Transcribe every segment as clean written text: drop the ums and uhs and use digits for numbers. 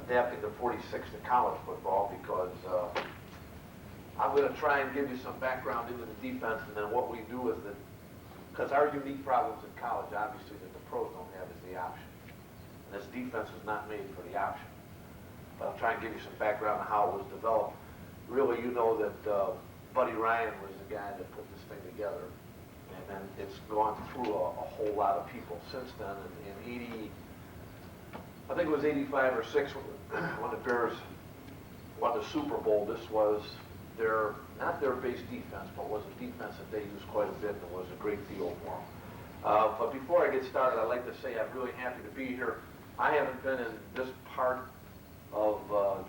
adapting the 46 to college football because I'm going to try and give you some background into the defense, and then what we do is that, because our unique problems in college, obviously, that the pros don't have is the option. And this defense was not made for the option. But I'll try and give you some background on how it was developed. Really, you know that Buddy Ryan was the guy that put this thing together. And then it's gone through a whole lot of people since then. And in 80, I think it was 85 or 6 when the Bears won the Super Bowl. This was their, not their base defense, but was a defense that they used quite a bit and was a great deal for them. But before I get started, I'd like to say I'm really happy to be here. I haven't been in this part of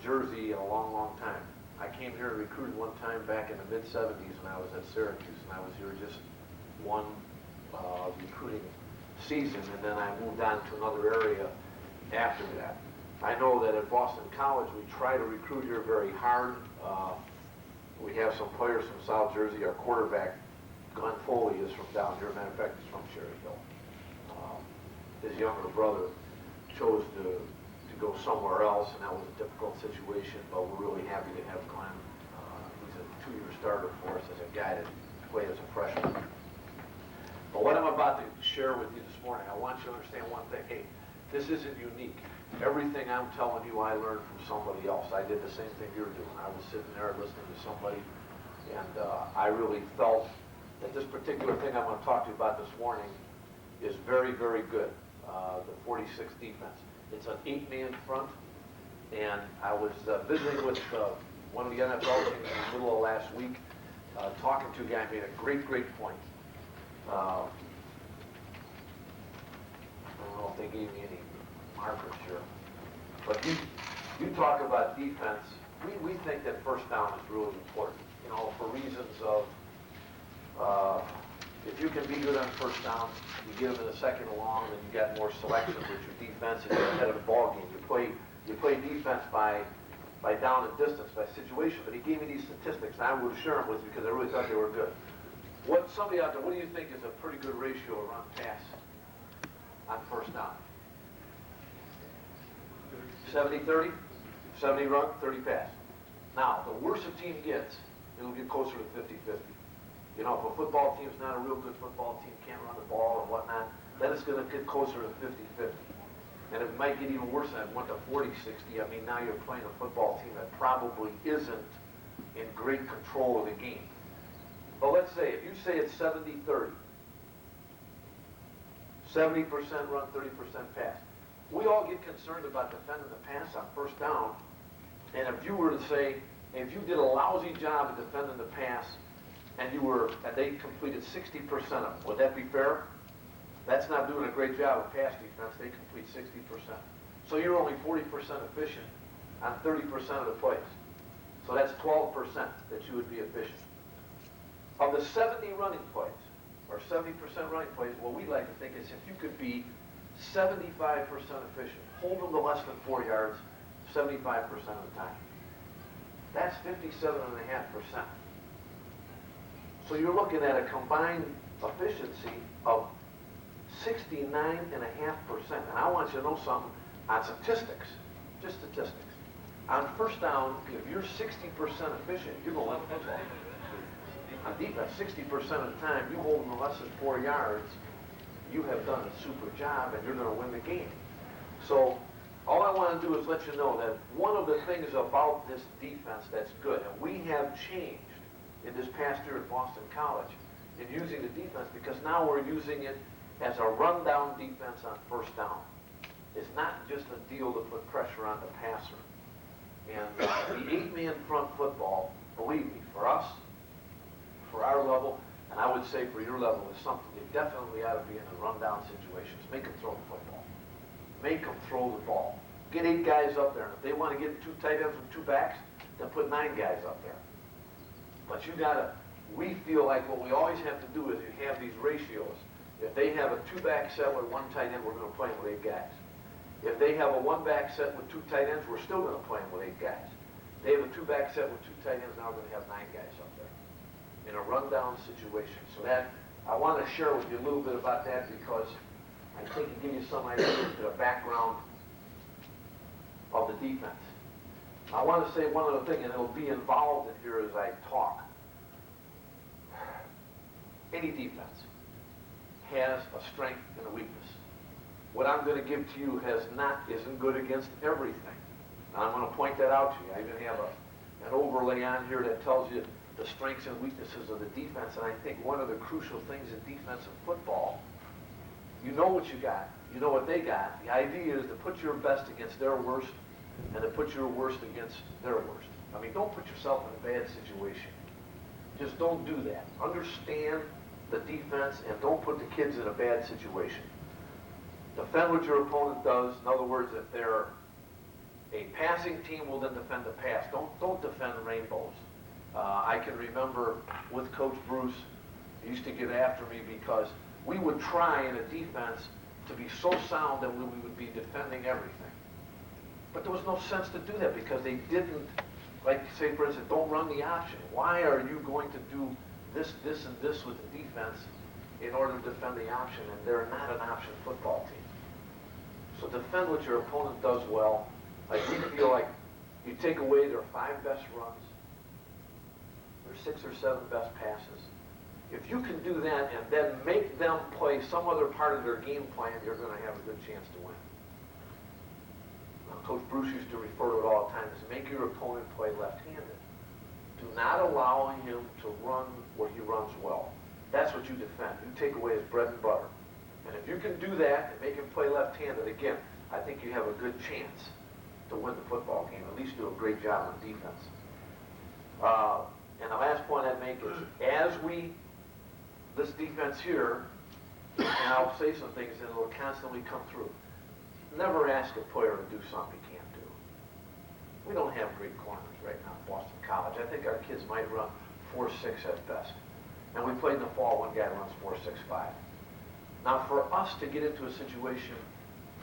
Jersey in a long, long time. I came here and recruited one time back in the mid-70s when I was at Syracuse, and I was here just one recruiting season, and then I moved on to another area after that. I know that at Boston College we try to recruit here very hard. We have some players from South Jersey. Our quarterback, Glenn Foley, is from down here. Matter of fact, he's from Cherry Hill. His younger brother chose to go somewhere else, and that was a difficult situation, but we're really happy to have Glenn. He's a 2-year starter for us as a guy that played as a freshman. But what I'm about to share with you this morning, I want you to understand one thing. Hey, this isn't unique. Everything I'm telling you, I learned from somebody else. I did the same thing you're doing. I was sitting there listening to somebody, and I really felt that this particular thing I'm going to talk to you about this morning is very, very good, the 46 defense. It's an 8-man front, and I was visiting with one of the NFL teams in the middle of last week, talking to a guy who made a great, great point. I don't know if they gave me any markers here, but you talk about defense. We think that first down is really important, you know, for reasons of if you can be good on first down, you get them in the second and long, then you got more selections with your defense and you're ahead of the ball game. You play defense by down and distance, by situation. But he gave me these statistics, and I would share them with you because I really thought they were good. Somebody out there, what do you think is a pretty good ratio of run pass on first down? 70-30? 70 run, 30 pass. Now, the worse a team gets, it'll get closer to 50-50. You know, if a football team's not a real good football team, can't run the ball and whatnot, then it's going to get closer to 50-50. And it might get even worse than it went to 40-60. I mean, now you're playing a football team that probably isn't in great control of the game. But let's say, if you say it's 70-30, 70% run, 30% pass, we all get concerned about defending the pass on first down. And if you were to say, if you did a lousy job of defending the pass, and they completed 60% of them, would that be fair? That's not doing a great job of pass defense. They complete 60%. So you're only 40% efficient on 30% of the plays. So that's 12% that you would be efficient. Of the 70 running plays, or 70% running plays, what we like to think is if you could be 75% efficient, hold them to less than 4 yards 75% of the time. That's 57.5%. So you're looking at a combined efficiency of 69.5%. And I want you to know something on statistics, just statistics. On first down, if you're 60% efficient, you're going to win the football. On defense, 60% of the time, you hold them to less than 4 yards, you have done a super job and you're going to win the game. So all I want to do is let you know that one of the things about this defense that's good, and we have changed in this past year at Boston College in using the defense, because now we're using it as a rundown defense on first down. It's not just a deal to put pressure on the passer. And the 8-man front football, believe me, for us, for our level, and I would say for your level, is something you definitely ought to be in the rundown situations. Make them throw the football. Make them throw the ball. Get 8 guys up there. And if they want to get 2 tight ends with 2 backs, then put 9 guys up there. But we feel like what we always have to do is you have these ratios. If they have a 2-back set with 1 tight end, we're going to play them with 8 guys. If they have a 1-back set with 2 tight ends, we're still going to play them with 8 guys. They have a 2-back set with 2 tight ends, now we're going to have 9 guys up there in a rundown situation. So that, I want to share with you a little bit about that because I think it gives you some idea of the background of the defense. I want to say one other thing, and it'll be involved in here as I talk. Any defense has a strength and a weakness. What I'm going to give to you isn't good against everything. And I'm going to point that out to you. I even have an overlay on here that tells you the strengths and weaknesses of the defense. And I think one of the crucial things in defensive football, you know what you got. You know what they got. The idea is to put your best against their worst and to put your worst against their worst. I mean, don't put yourself in a bad situation. Just don't do that. Understand the defense and don't put the kids in a bad situation. Defend what your opponent does. In other words, if they're a passing team, will then defend the pass. Don't defend rainbows. I can remember with Coach Bruce, he used to get after me because we would try in a defense to be so sound that we would be defending everything. But there was no sense to do that because they didn't, like say for instance, don't run the option. Why are you going to do this, this, and this with the defense in order to defend the option? And they're not an option football team. So defend what your opponent does well. Like you feel like you take away their 5 best runs, their 6 or 7 best passes. If you can do that and then make them play some other part of their game plan, you're going to have a good chance to win. Now, Coach Bruce used to refer to it all the time as make your opponent play left-handed. Do not allow him to run what he runs well. That's what you defend. You take away his bread and butter. And if you can do that and make him play left-handed, again, I think you have a good chance to win the football game, at least do a great job on defense. And the last point I'd make is, this defense here, and I'll say some things and it'll constantly come through. Never ask a player to do something he can't do. We don't have great corners right now at Boston College. I think our kids might run 4.6 at best. And we played in the fall, one guy runs 4.65. Now for us to get into a situation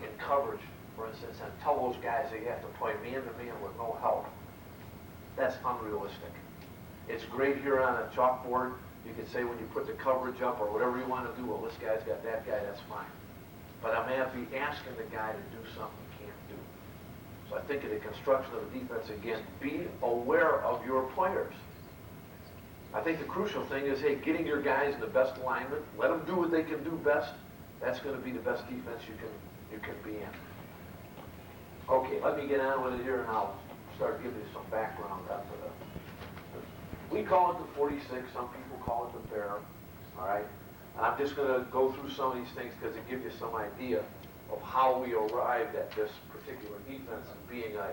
in coverage, for instance, and tell those guys they have to play man-to-man with no help, that's unrealistic. It's great here on a chalkboard. You can say when you put the coverage up or whatever you want to do, well, this guy's got that guy, that's fine. But I may not be asking the guy to do something he can't do. So I think in the construction of the defense, again, be aware of your players. I think the crucial thing is, hey, getting your guys in the best alignment, let them do what they can do best. That's going to be the best defense you can be in. Okay, let me get on with it here, and I'll start giving you some background after that. We call it the 46. Some people call it the bear. All right, and I'm just going to go through some of these things because it gives you some idea of how we arrived at this particular defense and being a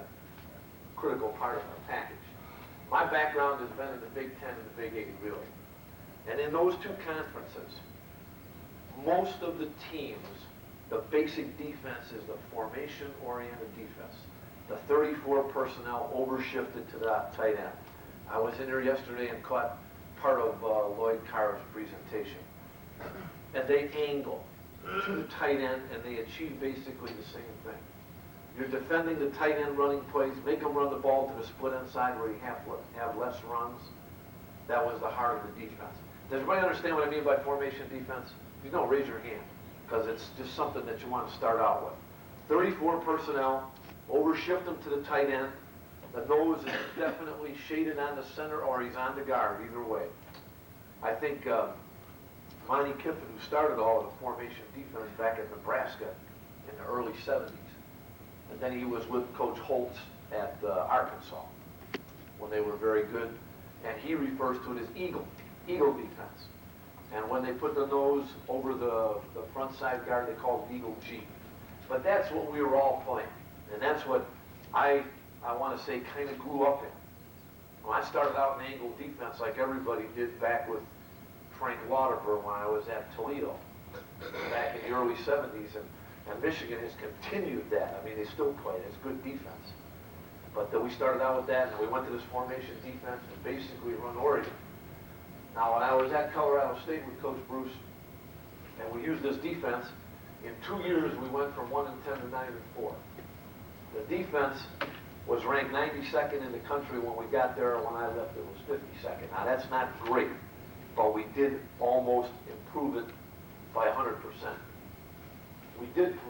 critical part of our package. My background has been in the Big Ten and the Big 8, really. And in those two conferences, most of the teams, the basic defense is the formation-oriented defense. The 34 personnel overshifted to the tight end. I was in there yesterday and caught part of Lloyd Carr's presentation. And they angle to the tight end and they achieve basically the same thing. You're defending the tight end running plays, make them run the ball to the split inside where you have less runs. That was the heart of the defense. Does everybody understand what I mean by formation defense? If you don't, raise your hand, because it's just something that you want to start out with. 34 personnel, overshift them to the tight end. The nose is definitely shaded on the center or he's on the guard, either way. I think Monty Kiffin, who started all of the formation defense back in Nebraska in the early 70s, and then he was with Coach Holtz at Arkansas when they were very good, and he refers to it as eagle defense. And when they put the nose over the front side guard, they call it eagle G. But that's what we were all playing, and that's what I want to say kind of grew up in. When I started out in angle defense like everybody did back with Frank Lauterbur when I was at Toledo back in the early 70s, and Michigan has continued that. I mean, they still play it. It's good defense. But we started out with that, and we went to this formation defense and basically run Oregon. Now, when I was at Colorado State with Coach Bruce, and we used this defense, in 2 years we went from 1-10 to 9-4. The defense was ranked 92nd in the country when we got there. When I left, it was 52nd. Now, that's not great, but we did almost improve it by 100%.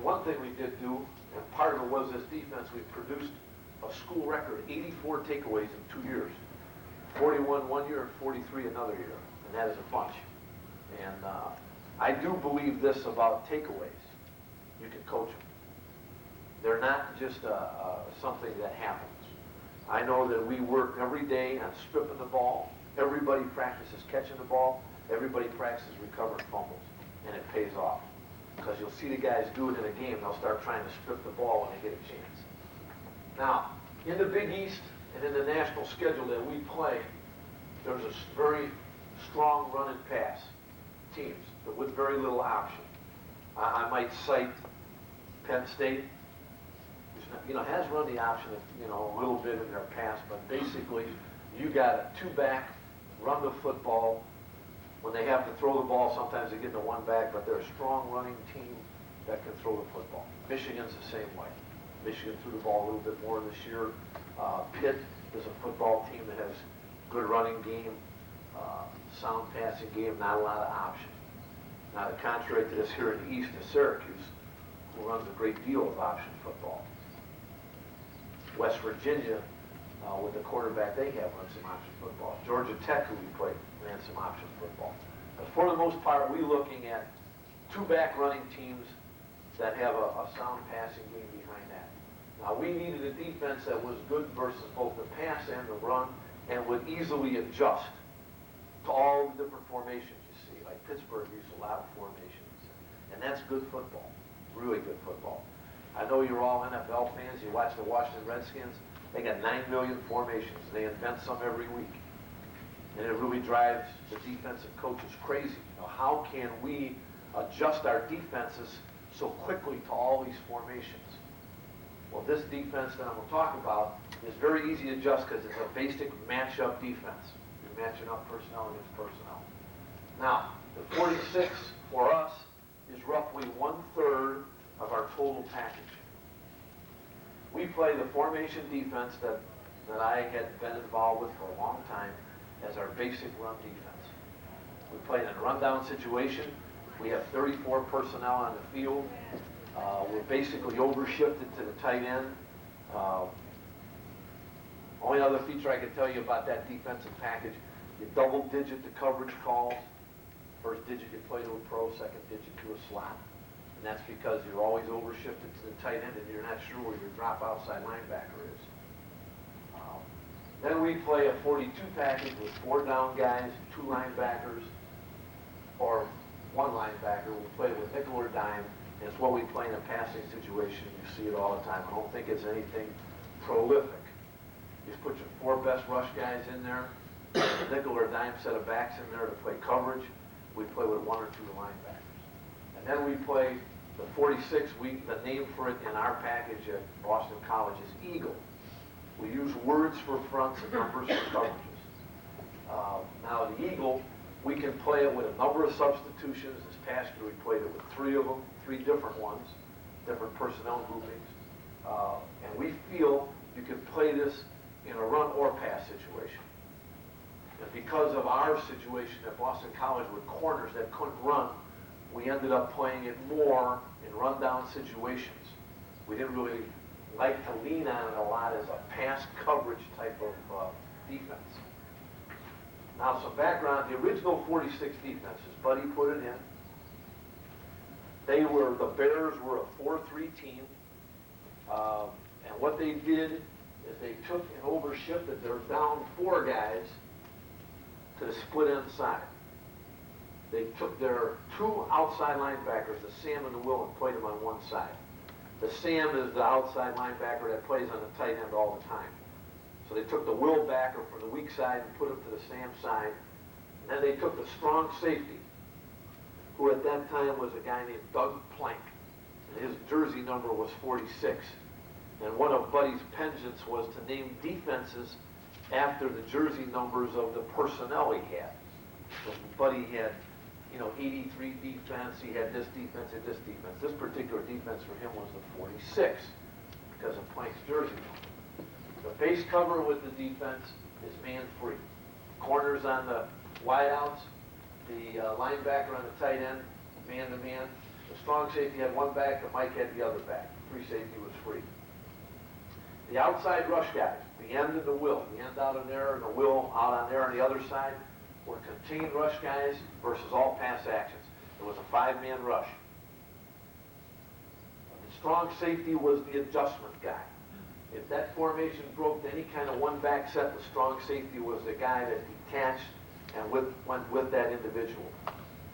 One thing we did do, and part of it was this defense, we produced a school record, 84 takeaways in 2 years. 41 one year and 43 another year, and that is a bunch. And I do believe this about takeaways. You can coach them. They're not just something that happens. I know that we work every day on stripping the ball. Everybody practices catching the ball. Everybody practices recovering fumbles, and it pays off. Because you'll see the guys do it in a game. They'll start trying to strip the ball when they get a chance. Now, in the Big East and in the national schedule that we play, there's a very strong run and pass teams with very little option. I might cite Penn State, has run the option, a little bit in their past, but basically you got a two-back, run the football. When they have to throw the ball, sometimes they get into one back, but they're a strong running team that can throw the football. Michigan's the same way. Michigan threw the ball a little bit more this year. Pitt is a football team that has good running game, sound passing game, not a lot of option. Now, contrary to this here in the East is Syracuse, who runs a great deal of option football. West Virginia, with the quarterback they have, runs some option football. Georgia Tech, who we played, ran some option football. But for the most part, we're looking at two-back running teams that have a sound passing game behind that. Now, we needed a defense that was good versus both the pass and the run, and would easily adjust to all the different formations you see. Like Pittsburgh used a lot of formations, and that's good football, really good football. I know you're all NFL fans. You watch the Washington Redskins. They got 9 million formations. They invent some every week. And it really drives the defensive coaches crazy. How can we adjust our defenses so quickly to all these formations? Well, this defense that I'm going to talk about is very easy to adjust because it's a basic matchup defense. You're matching up personnel against personnel. Now, the 46 for us is roughly 1/3 of our total package. We play the formation defense that I had been involved with for a long time as our basic run defense. We play in a rundown situation. We have 34 personnel on the field. We're basically overshifted to the tight end. Only other feature I can tell you about that defensive package, you double-digit the coverage calls. First digit you play to a pro, second digit to a slot. And that's because you're always overshifted to the tight end and you're not sure where your drop outside linebacker is. Then we play a 42 package with 4 down guys, 2 linebackers, or 1 linebacker. We play with nickel or dime. And it's what we play in a passing situation. You see it all the time. I don't think it's anything prolific. You just put your 4 best rush guys in there, a nickel or dime set of backs in there to play coverage. We play with 1 or 2 linebackers. And then we play the 46. The name for it in our package at Boston College is Eagle. We use words for fronts and numbers for coverages. Now the Eagle, we can play it with a number of substitutions. This past year we played it with 3 of them, 3 different ones, different personnel groupings. And we feel you can play this in a run or pass situation. And because of our situation at Boston College with corners that couldn't run, we ended up playing it more in rundown situations. We didn't really like to lean on it a lot as a pass coverage type of defense. Now some background, the original 46 defenses, Buddy put it in. The Bears were a 4-3 team. And what they did is they took and overshifted their down 4 guys to the split end side. They took their 2 outside linebackers, the Sam and the Will, and played them on one side. The Sam is the outside linebacker that plays on the tight end all the time. So they took the Will backer from the weak side and put him to the Sam side. And then they took the strong safety, who at that time was a guy named Doug Plank. And his jersey number was 46. And one of Buddy's penchants was to name defenses after the jersey numbers of the personnel he had. So Buddy had 83 defense, he had this defense, and this defense. This particular defense for him was the 46 because of Plank's jersey number. The base cover with the defense is man-free. Corners on the wideouts, the linebacker on the tight end, man-to-man. The strong safety had one back, the Mike had the other back. Free safety was free. The outside rush guys, the end and the will, the end out on there and the will out on there on the other side, were contained rush guys versus all pass actions. It was a 5-man rush. The strong safety was the adjustment guy. If that formation broke to any kind of one-back set, the strong safety was the guy that detached and went with that individual.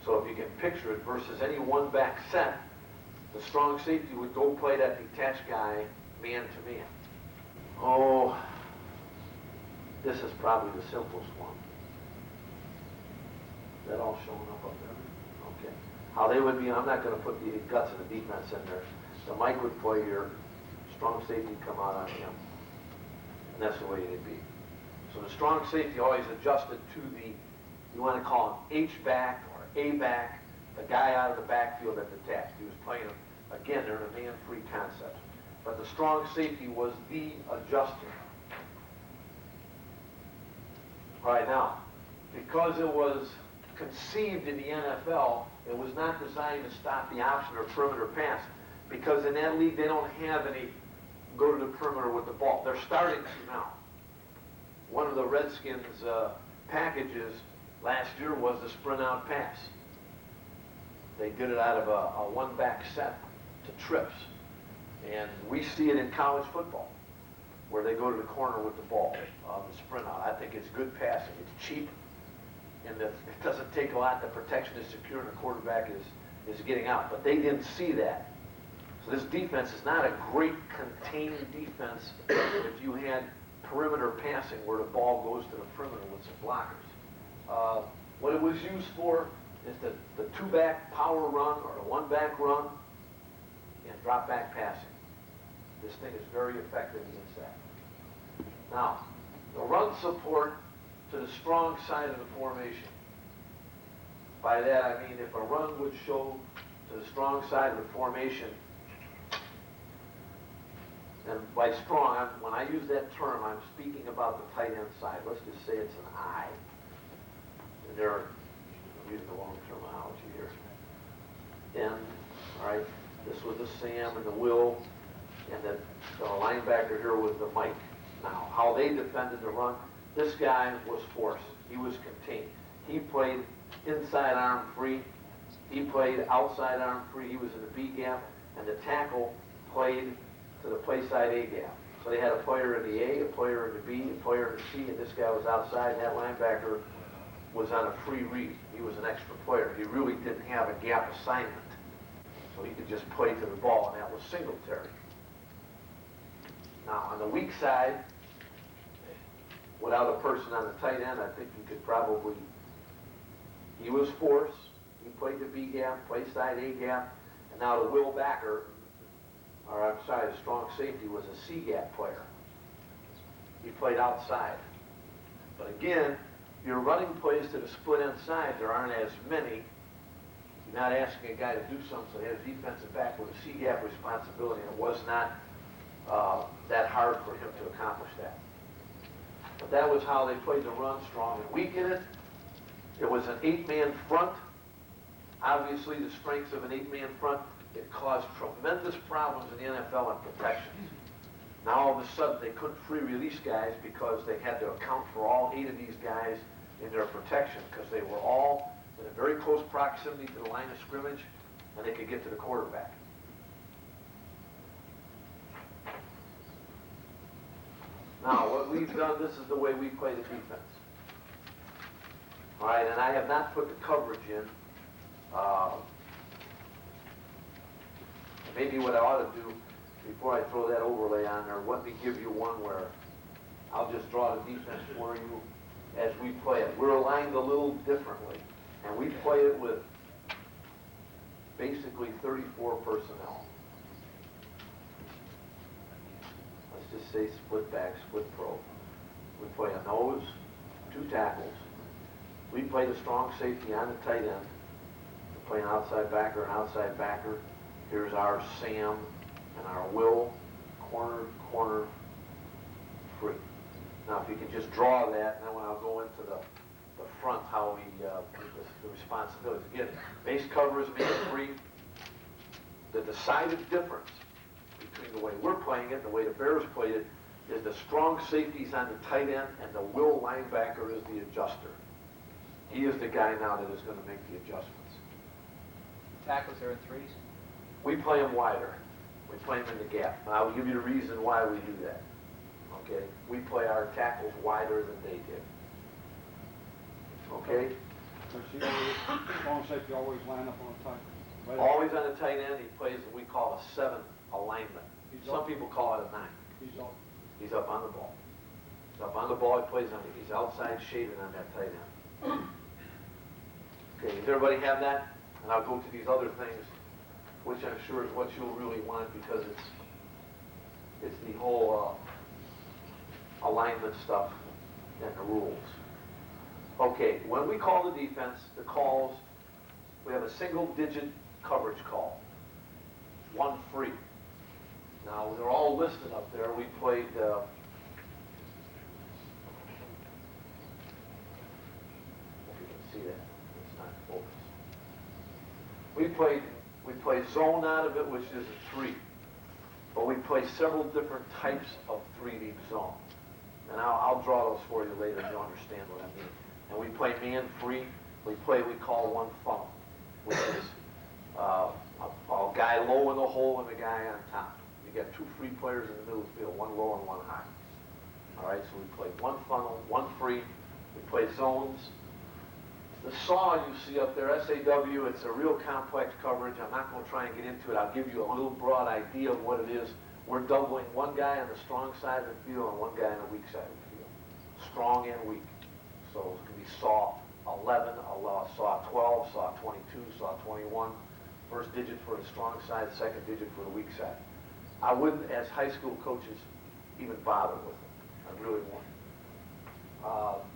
So if you can picture it, versus any one-back set, the strong safety would go play that detached guy man to man. Oh, this is probably the simplest one. Is that all showing up there? Okay. How they would be, I'm not going to put the guts of the defense in there. The Mike would play here, strong safety would come out on him. And that's the way it'd be. So the strong safety always adjusted to the, you want to call him H-back or A-back, the guy out of the backfield that detached. He was playing, again, they're in a man-free concept. But the strong safety was the adjuster. All right, now, because it was conceived in the NFL, it was not designed to stop the option or perimeter pass. Because in that league, they don't have any go to the perimeter with the ball. They're starting to now. One of the Redskins' packages last year was the sprint out pass. They did it out of a one-back set to trips. And we see it in college football, where they go to the corner with the ball, the sprint out. I think it's good passing. It's cheap, and it doesn't take a lot. The protection is secure, and the quarterback is getting out. But they didn't see that. So this defense is not a great contained defense if you had perimeter passing where the ball goes to the perimeter with some blockers. What it was used for is the two-back power run or the one-back run and drop-back passing. This thing is very effective against that. Now, the run support to the strong side of the formation. By that I mean if a run would show to the strong side of the formation, and by strong, when I use that term, I'm speaking about the tight end side. Let's just say it's an I. And I'm using the wrong terminology here. N, all right, this was the Sam and the Will, and then the linebacker here was the Mike. Now, how they defended the run, this guy was forced. He was contained. He played inside arm free. He played outside arm free. He was in the B gap, and the tackle played to the play side A gap. So they had a player in the A, a player in the B, a player in the C, and this guy was outside, and that linebacker was on a free read. He was an extra player. He really didn't have a gap assignment. So he could just play to the ball, and that was Singletary. Now, on the weak side, without a person on the tight end, I think you could probably, he was forced. He played the B gap, play side A gap, and now the Will backer, or I'm sorry, the strong safety was a C gap player. He played outside. But again, your running plays to the split end side, there aren't as many. You're not asking a guy to do something, so he has a defensive back with a C gap responsibility, and it was not that hard for him to accomplish that. But that was how they played the run, strong and weak in it. It was an 8-man front. Obviously, the strengths of an 8-man front, it caused tremendous problems in the NFL on protections. Now all of a sudden they couldn't free release guys because they had to account for all 8 of these guys in their protection because they were all in a very close proximity to the line of scrimmage and they could get to the quarterback. Now what we've done, this is the way we play the defense. All right, and I have not put the coverage in. Maybe what I ought to do before I throw that overlay on there, let me give you one where I'll just draw the defense for you as we play it. We're aligned a little differently, and we play it with basically 34 personnel. Let's just say split back, split pro. We play a nose, 2 tackles. We play the strong safety on the tight end. We play an outside backer, Here's our Sam and our Will, corner, free. Now, if you can just draw that, and then when I'll go into the front, how we, the responsibilities. Again, base cover is man free. The decided difference between the way we're playing it and the way the Bears played it, is the strong safeties on the tight end, and the will linebacker is the adjuster. He is the guy now that is going to make the adjustments. Tackles are in threes? We play them wider. We play them in the gap. And I'll give you the reason why we do that. Okay? We play our tackles wider than they did. Okay? Strong safety always line up on the tight. Right. Always on the tight end, he plays what we call a 7 alignment. Some people call it a 9. He's up. He's up on the ball. He's up on the ball, he plays on it. He's outside shaded on that tight end. Okay, does everybody have that? And I'll go to these other things, which I'm sure is what you'll really want because it's the whole alignment stuff and the rules. Okay, when we call the defense, the calls, we have a single-digit coverage call. 1 free. Now, they're all listed up there. We played, hope you can see that. It's not focused. We played zone out of it, which is a 3. But we play several different types of 3-deep zone. And I'll draw those for you later if you understand what I mean. And we play man free. We call 1 funnel, which is a guy low in the hole and a guy on top. You got 2 free players in the middle of the field, 1 low and 1 high. All right, so we play 1 funnel, 1 free. We play zones. The SAW you see up there, SAW, it's a real complex coverage. I'm not going to try and get into it. I'll give you a little broad idea of what it is. We're doubling 1 guy on the strong side of the field and 1 guy on the weak side of the field. Strong and weak. So it can be SAW 11, SAW 12, SAW 22, SAW 21. First digit for the strong side, second digit for the weak side. I wouldn't, as high school coaches, even bother with it. I really wouldn't.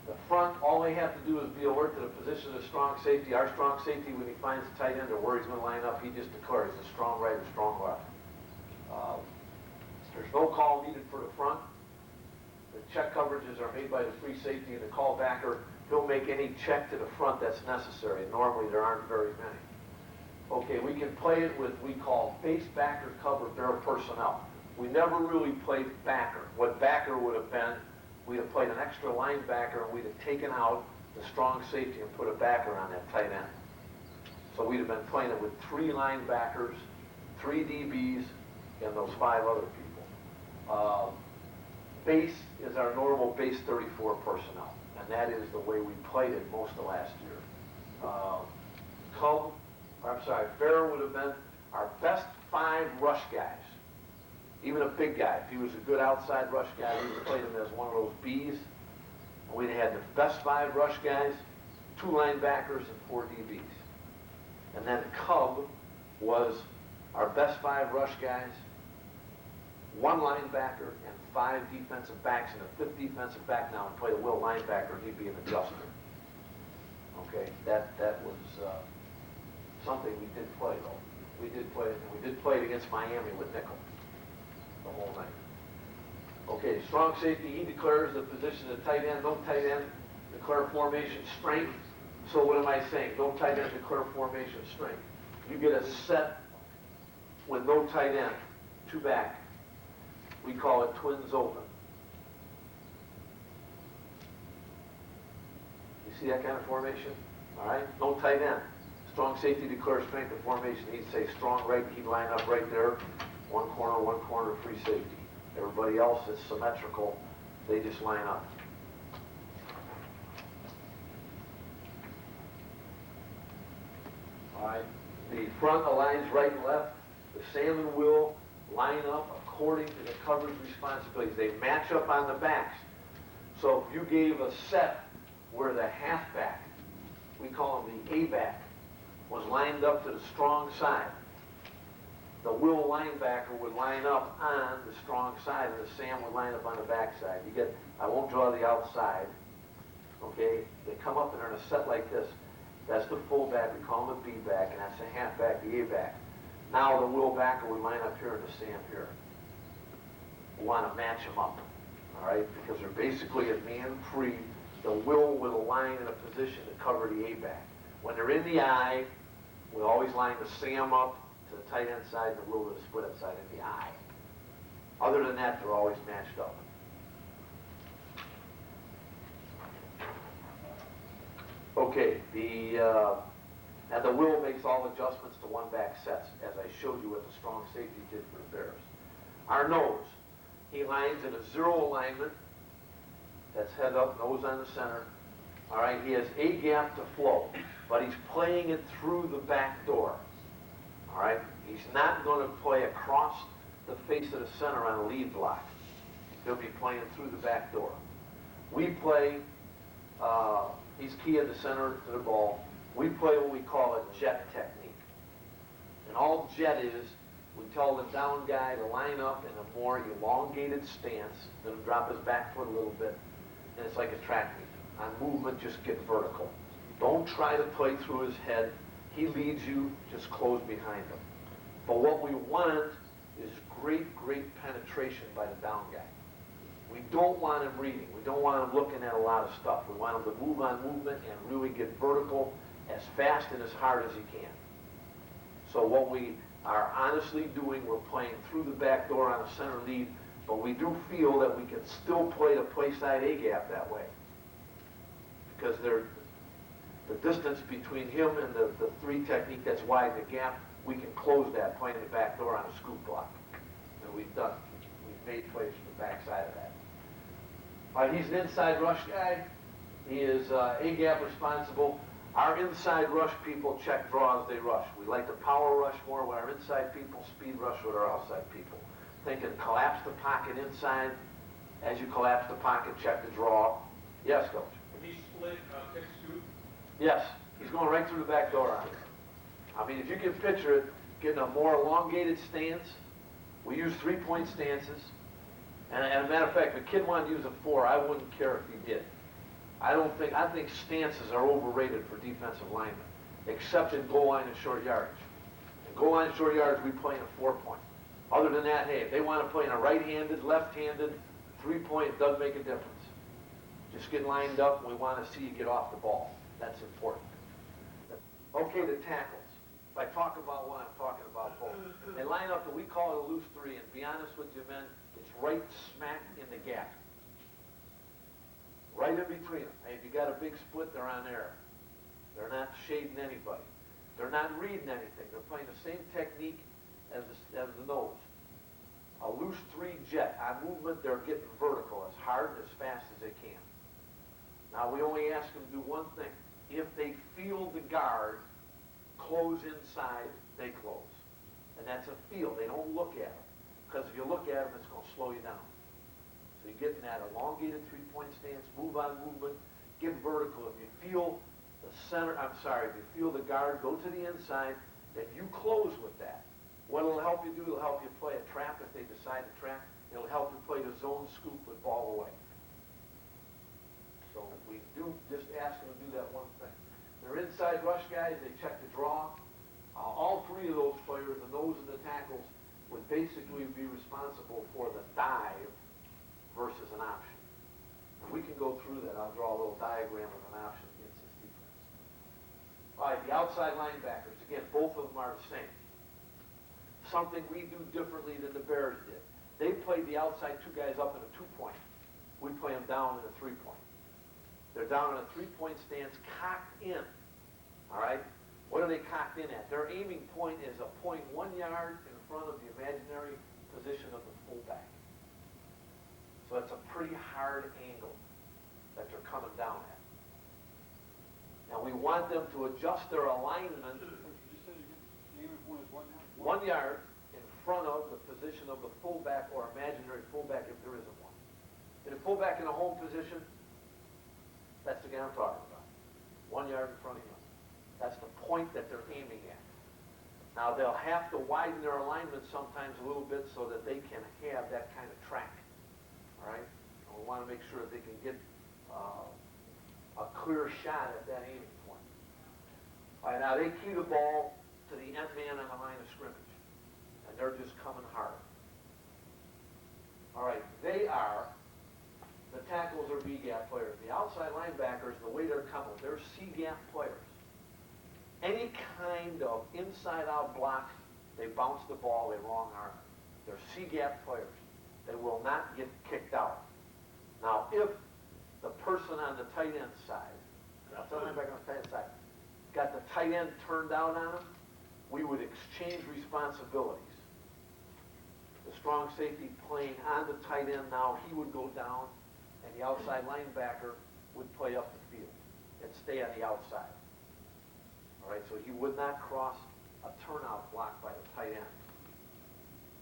The front, all they have to do is be alert to the position of the strong safety. Our strong safety, when he finds the tight end or where he's going to line up, he just declares a strong right or strong left. There's no call needed for the front. The check coverages are made by the free safety and the call backer. He'll make any check to the front that's necessary. Normally, there aren't very many. Okay, we can play it with, we call base backer cover bare personnel. We never really played backer. What backer would have been, we'd have played an extra linebacker and we'd have taken out the strong safety and put a backer on that tight end. So we'd have been playing it with 3 linebackers, 3 DBs, and those 5 other people. Base is our normal base 34 personnel, and that is the way we played it most of last year. Fair would have been our best 5 rush guys. Even a big guy, if he was a good outside rush guy, we would have played him as one of those Bs. And we'd had the best 5 rush guys, 2 linebackers, and 4 DBs. And then Cub was our best 5 rush guys, 1 linebacker, and 5 defensive backs, and a 5th defensive back now and play the will linebacker, and he'd be an adjuster. Okay, that was something we did play though. We did play it against Miami with nickel the whole night. Okay, strong safety, he declares the position of tight end, no tight end, declare formation strength. So what am I saying? No tight end, declare formation strength. You get a set with no tight end, 2 back. We call it twins open. You see that kind of formation? All right, no tight end. Strong safety declares strength of formation. He'd say strong right, he'd line up right there. 1 corner, free safety. Everybody else is symmetrical. They just line up. All right, the front aligns right and left. The Sam and Will line up according to the coverage responsibilities. They match up on the backs. So if you gave a set where the halfback, we call him the A-back, was lined up to the strong side, the Will linebacker would line up on the strong side, and the Sam would line up on the back side. You get, I won't draw the outside, okay? They come up and they're in a set like this. That's the fullback, we call him a B-back, and that's the halfback, the A-back. Now the Will backer would line up here and the Sam here. We want to match them up, all right? Because they're basically a man free. The Will would align in a position to cover the A-back. When they're in the eye, we always line the Sam up to the tight end side and the Will to the split up side in the eye. Other than that, they're always matched up. Okay, and the will makes all adjustments to one back sets, as I showed you what the strong safety did for the Bears. Our nose, he lines in a zero alignment. That's head up, nose on the center. All right, he has a gap to flow, but he's playing it through the back door. All right, he's not going to play across the face of the center on a lead block. He'll be playing through the back door. We play, he's key in the center to the ball. We play what we call a jet technique. And all jet is, we tell the down guy to line up in a more elongated stance, then drop his back foot a little bit, and it's like a track meet. On movement, just get vertical. Don't try to play through his head. He leads you, just close behind him. But what we want is great penetration by the down guy. We don't want him reading. We don't want him looking at a lot of stuff. We want him to move on movement and really get vertical as fast and as hard as he can. So what we are honestly doing, we're playing through the back door on a center lead, but we do feel that we can still play the play side A gap that way. Because the distance between him and the three technique that's wide the gap, we can close that playing the back door on a scoop block. And we've made plays from the back side of that. All right, he's an inside rush guy. He is A-gap responsible. Our inside rush people check draws, they rush. We like to power rush more with our inside people, speed rush with our outside people. Thinking collapse the pocket inside. As you collapse the pocket, check the draw. Yes, Coach? Can he split kick scoop? Yes, he's going right through the back door on it. I mean, if you can picture it, getting a more elongated stance. We use three-point stances. And as a matter of fact, if a kid wanted to use a 4, I wouldn't care if he did. I think stances are overrated for defensive linemen, except in goal line and short yardage. In goal line and short yardage, we play in a 4-point. Other than that, hey, if they want to play in a right-handed, left-handed, 3-point, it doesn't make a difference. Just get lined up, and we want to see you get off the ball. That's important. Okay, the tackles. If I talk about one, I'm talking about both. They line up, and we call it a loose 3, and to be honest with you, men, it's right smack in the gap. Right in between them. Hey, if you got a big split, they're on air. They're not shading anybody. They're not reading anything. They're playing the same technique as the nose. A loose 3 jet. On movement, they're getting vertical as hard and as fast as they can. Now, we only ask them to do one thing. If they feel the guard close inside, they close. And that's a feel. They don't look at them. Because if you look at them, it's going to slow you down. So you get in that elongated 3-point stance, move on movement, get vertical. If you feel the center, if you feel the guard go to the inside, then you close with that. What it'll help you do, it'll help you play a trap if they decide to trap. It'll help you play the zone scoop with ball away. So we do just ask them to do that one thing. They're inside rush guys, they check the draw. All 3 of those players, the nose and the tackles, would basically be responsible for the dive versus an option. And we can go through that. I'll draw a little diagram of an option against this defense. All right, the outside linebackers. Again, both of them are the same. Something we do differently than the Bears did. They played the outside 2 guys up in a 2-point. We play them down in a 3-point. They're down in a 3-point stance, cocked in. All right? What are they cocked in at? Their aiming point is a point 1 yard in front of the imaginary position of the fullback. So it's a pretty hard angle that they're coming down at. Now we want them to adjust their alignment 1 yard in front of the position of the fullback or imaginary fullback if there isn't one. In a fullback in a home position, that's the guy I'm talking about. 1 yard in front of him. That's the point that they're aiming at. Now they'll have to widen their alignment sometimes a little bit so that they can have that kind of track. All right? And we want to make sure that they can get a clear shot at that aiming point. All right, now they key the ball to the end man on the line of scrimmage. And they're just coming hard. All right, the tackles are B-gap players. The outside linebackers, the way they're coming, they're C-gap players. Any kind of inside-out block, they bounce the ball, they wrong arm. They're C-gap players. They will not get kicked out. Now, if the person on the tight end side outside linebacker on the tight end side. Got the tight end turned out on him, we would exchange responsibilities. The strong safety playing on the tight end now, he would go down, and the outside linebacker would play up the field and stay on the outside. All right, so he would not cross a turnout block by the tight end.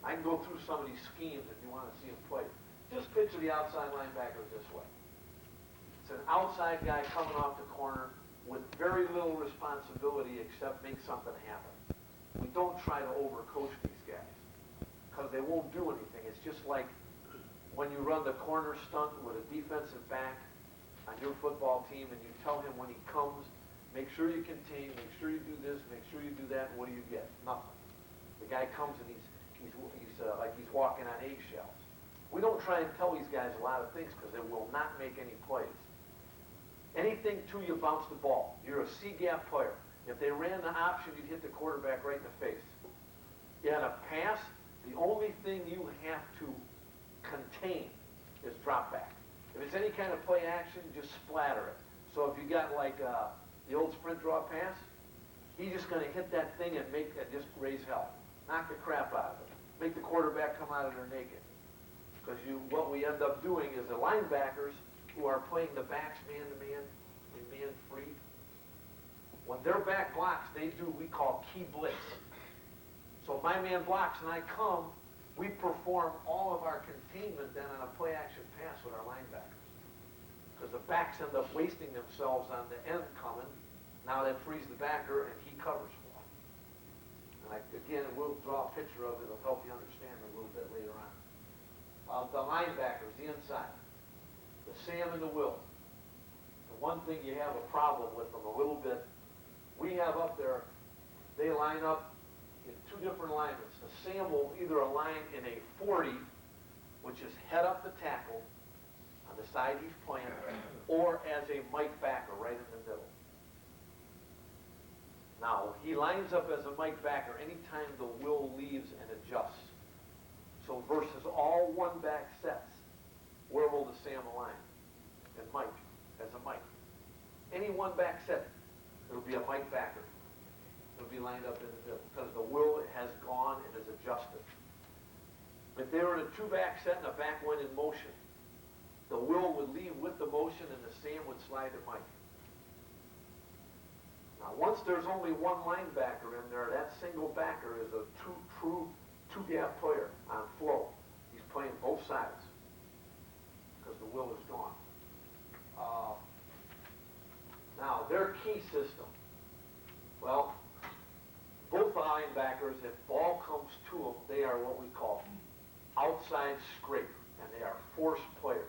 I can go through some of these schemes if you want to see them play. Just picture the outside linebackers this way. It's an outside guy coming off the corner with very little responsibility except make something happen. We don't try to overcoach these guys because they won't do anything. It's just like when you run the corner stunt with a defensive back on your football team and you tell him when he comes, make sure you contain, make sure you do this, make sure you do that, and what do you get? Nothing. The guy comes and he's like he's walking on eggshells. We don't try and tell these guys a lot of things because they will not make any plays. Anything to you, bounce the ball. You're a C-gap player. If they ran the option, you'd hit the quarterback right in the face. You had a pass, the only thing you have to contain is drop back. If it's any kind of play action, just splatter it. So if you got like the old sprint draw pass, he's just going to hit that thing and just raise hell. Knock the crap out of it. Make the quarterback come out of there naked. Because what we end up doing is the linebackers who are playing the backs man-to-man and man-free, when their back blocks, they do what we call key blitz. So my man blocks and I come, we perform all of our containment then on a play-action pass with our linebackers. Because the backs end up wasting themselves on the end coming. Now that frees the backer and he covers for him. And again, we'll draw a picture of it. It'll help you understand a little bit later on. The linebackers, the inside. The Sam and the Will. The one thing you have a problem with them a little bit, we have up there, they line up in two different alignments. The Sam will either align in a 40, which is head up the tackle, on the side he's playing, or as a Mike backer right in the middle. Now, he lines up as a Mike backer anytime the Will leaves and adjusts. So versus all one back sets, where will the Sam align? And Mike, as a Mike. Any one back set, it'll be a Mike backer. It'll be lined up in the middle because the Will has gone and is adjusted. If they were in a two back set and a back went in motion, the Will would leave with the motion and the Sam would slide to Mike. Now, once there's only one linebacker in there, that single backer is a true two-gap player on flow. He's playing both sides because the Will is gone. Now, their key system. Well, both linebackers, if ball comes to them, they are what we call outside scrape, and they are force players.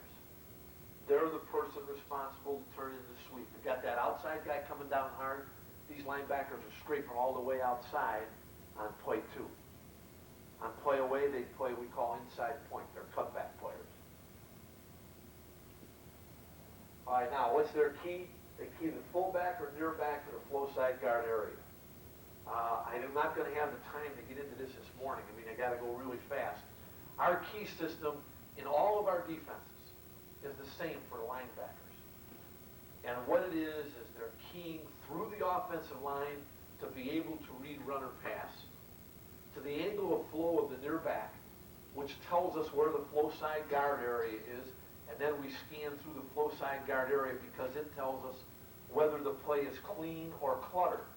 They're the person responsible to turn in the sweep. You've got that outside guy coming down hard. These linebackers are scraping all the way outside on play two. On play away, they play what we call inside point. They're cutback players. All right, now, what's their key? They key the fullback or near back to the flow side guard area. I'm not going to have the time to get into this morning. I mean, I got to go really fast. Our key system in all of our defenses is the same for the linebackers. And what it is they're keying through the offensive line to be able to read run or pass, to the angle of flow of the near back, which tells us where the flow side guard area is, and then we scan through the flow side guard area because it tells us whether the play is clean or cluttered.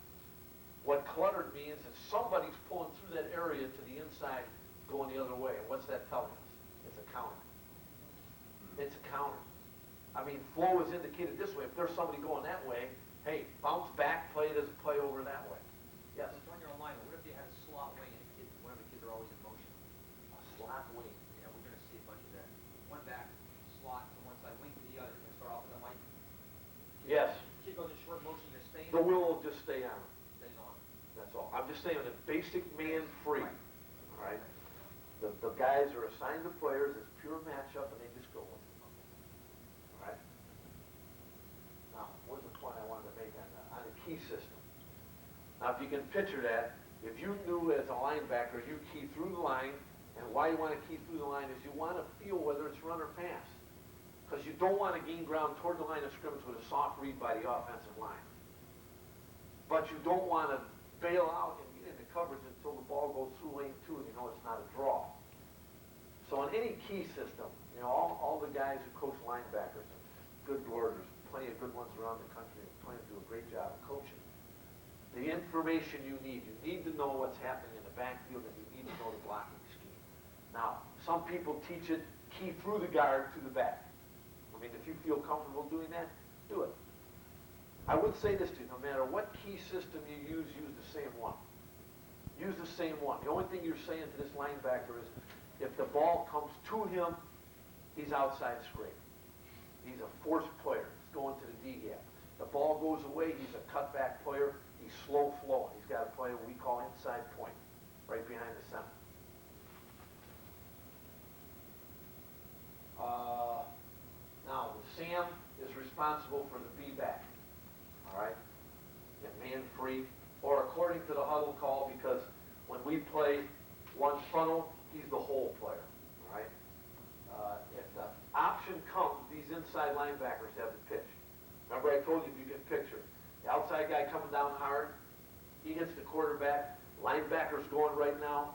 What cluttered means is somebody's pulling through that area to the inside going the other way. And what's that telling us? It's a counter. It's a counter. I mean, flow is indicated this way. If there's somebody going that way, hey, bounce back, play it as a play over that way. Yes? On your alignment, what if you had a slot wing and one of the kids are always in motion? A slot wing. Yeah, we're going to see a bunch of that. One back, slot to one side, wing to the other. You're going to start off with a mic. Yes. Kid goes in short motion, you're staying. The Will will just stay on. Stays on. That's all. I'm just saying the basic man free. Right. All right? The guys are assigned to players. It's pure matchup, and they just go with it. All right? Now, what's the point I wanted to make on the key system? Now, if you can picture that, if you knew as a linebacker, you key through the line, and why you want to key through the line is you want to feel whether it's run or pass. because you don't want to gain ground toward the line of scrimmage with a soft read by the offensive line. But you don't want to bail out and get into coverage until the ball goes through lane 2 and you know it's not a draw. So in any key system, you know, all the guys who coach linebackers, and good Lord, there's plenty of good ones around the country and plenty do a great job of coaching. The information you need to know what's happening in the backfield and you need to know the blocking scheme. Now, some people teach it key through the guard to the back. I mean, if you feel comfortable doing that, do it. I would say this to you, no matter what key system you use the same one. Use the same one. The only thing you're saying to this linebacker is, if the ball comes to him, he's outside scrape. He's a forced player. He's going to the D gap. The ball goes away, he's a cutback player. He's slow flowing. He's got to play what we call inside point, right behind the center. Now, the Sam is responsible for the B-back, all right? And man free, or according to the huddle call, because when we play one funnel, he's the whole player, all right? If the option comes, these inside linebackers have the pitch. Remember I told you, if you can picture, the outside guy coming down hard, he hits the quarterback, linebacker's going right now,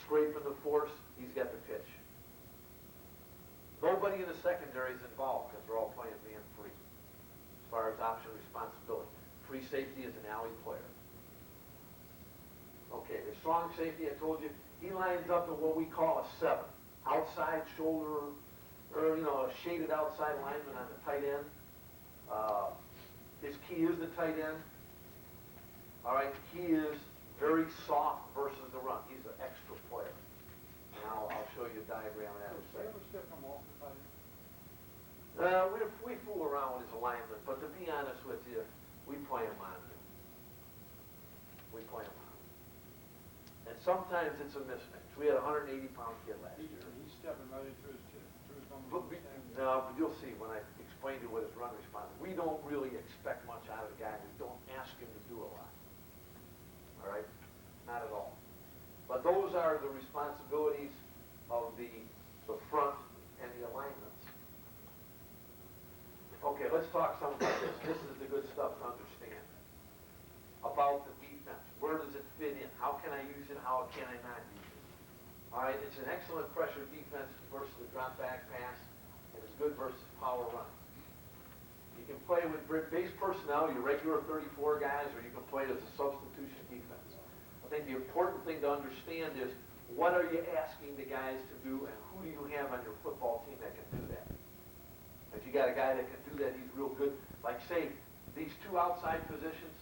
scraping the force, he's got the pitch. Nobody in the secondary is involved because they're all playing man free as far as option responsibility. Free safety is an alley player. Okay, the strong safety, I told you, he lines up in what we call a 7. Outside shoulder, or you know, a shaded outside lineman on the tight end. His key is the tight end. All right, he is very soft versus the run. He's an extra player. And I'll show you a diagram of that in a Do you second. ever stick them off the tight end? We fool around with his alignment, but to be honest with you, we play him on him. We play him on him. And sometimes it's a mismatch. We had a 180-pound kid last year. He's stepping right into his number. No, but you'll see when I explain to you what his run response is. We don't really expect much out of the guy. We don't ask him to do a lot. All right? Not at all. But those are the responsibilities of the front and the alignments. Okay, let's talk some about this. This is the good stuff to understand. About the defense. Where does it fit in? How can I use it? How can I not use it? All right, it's an excellent pressure defense versus the drop back pass, and it's good versus power run. You can play with base personnel, your regular 34 guys, or you can play it as a substitution defense. I think the important thing to understand is, what are you asking the guys to do, and who do you have on your football team that can do that? If you got a guy that can do that, he's real good. Like, say, these 2 outside positions,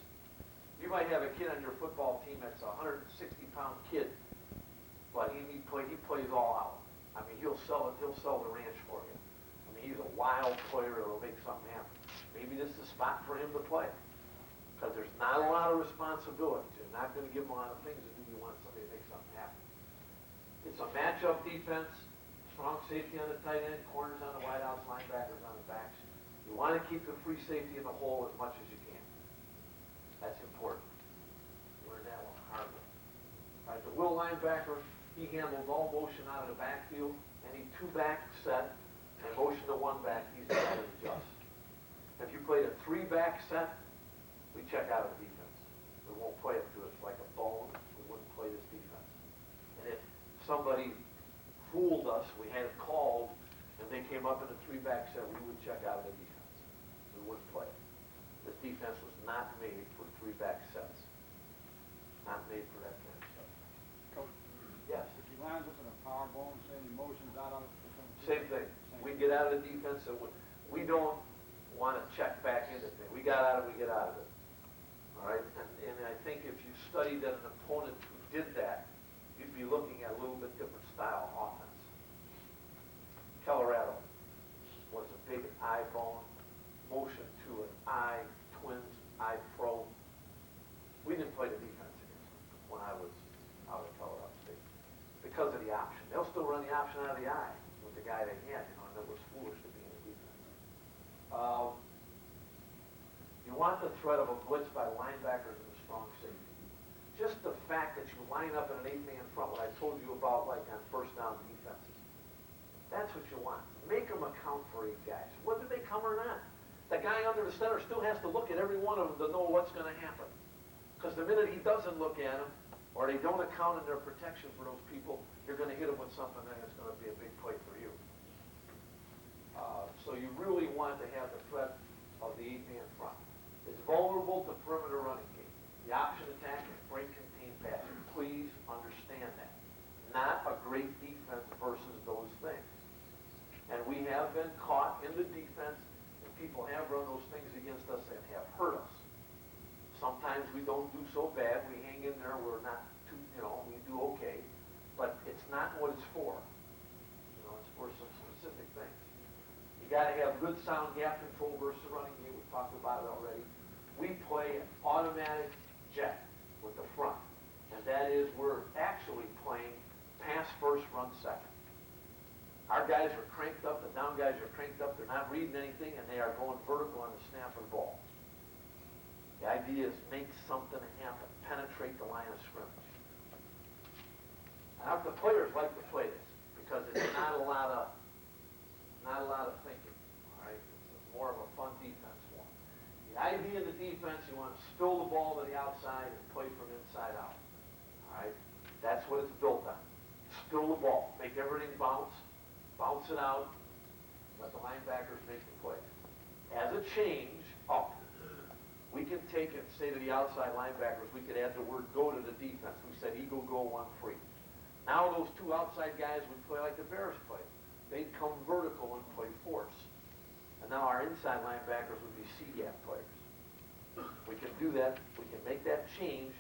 you might have a kid on your football team that's a 160-pound kid, but he plays all out. I mean, he'll sell the ranch for you. I mean, he's a wild player that'll make something happen. Maybe this is a spot for him to play, because there's not a lot of responsibilities. You're not going to give him a lot of things to do. You want somebody to make something happen. It's a matchup defense, strong safety on the tight end, corners on the wideouts, linebackers on the backs. You want to keep the free safety in the hole as much as you can. That's important. Learn that one hard. All right, the will linebacker, he handles all motion out of the backfield. Any 2-back set and motion to 1-back, he's got to adjust. If you played a 3-back set, we check out of the defense. We won't play it to us like a bone. We wouldn't play this defense. And if somebody fooled us, we had it called, and they came up in a 3-back set, we would check out of the defense. We wouldn't play it. This defense was not made for 3-back sets. Not made for that kind of stuff. Coach, Yes. if he lines up in a power ball and saying emotions out of it. Same thing. We get out of the defense, and we don't want to check back into things. We got out of it, we get out of it. All right? And I think if you studied an opponent who did that, you'd be looking at a little bit different style offense. Colorado was a big I bone, motion to an I, twins, I pro. We didn't play the defense against them when I was out at Colorado State because of the option. They'll still run the option out of the I with the guy they had, you know, and that was foolish to be in the defense. You want the threat of a blitz by linebackers and a strong safety. Just the fact that you line up in an 8-man front, what I told you about like on first down defenses. That's what you want. Make them account for 8 guys, whether they come or not. The guy under the center still has to look at every one of them to know what's going to happen. Because the minute he doesn't look at them, or they don't account in their protection for those people, you're going to hit them with something that's going to be a big play for you. So you really want to have the threat of the 8-man front. It's vulnerable to perimeter running game. The option attack is break, contain, pass. Please understand that. Not a great defense versus those things. And we have been caught in the defense, and people have run those things against us and have hurt us. Sometimes we don't do so bad. We hang in there. We're not too, we do okay. But it's not what it's for. It's for some specific things. You got to have good sound gap control versus the running game. We've talked about it already. We play an automatic jet with the front. And that is, we're actually playing pass first, run second. Our guys are cranked up, the down guys are cranked up, they're not reading anything, and they are going vertical on the snap of the ball. The idea is make something happen, penetrate the line of scrimmage. Now, the players like to play this because it's not a lot of thinking, all right? It's more of a fun defense one. The idea of the defense, you want to spill the ball to the outside and play from inside out, all right? That's what it's built on. Spill the ball, make everything bounce it out, let the linebackers make the play. As a change, up. We can take and say to the outside linebackers, we could add the word go to the defense. We said eagle go, one free. Now those two outside guys would play like the Bears play. They'd come vertical and play force. And now our inside linebackers would be C-gap players. We can do that. We can make that change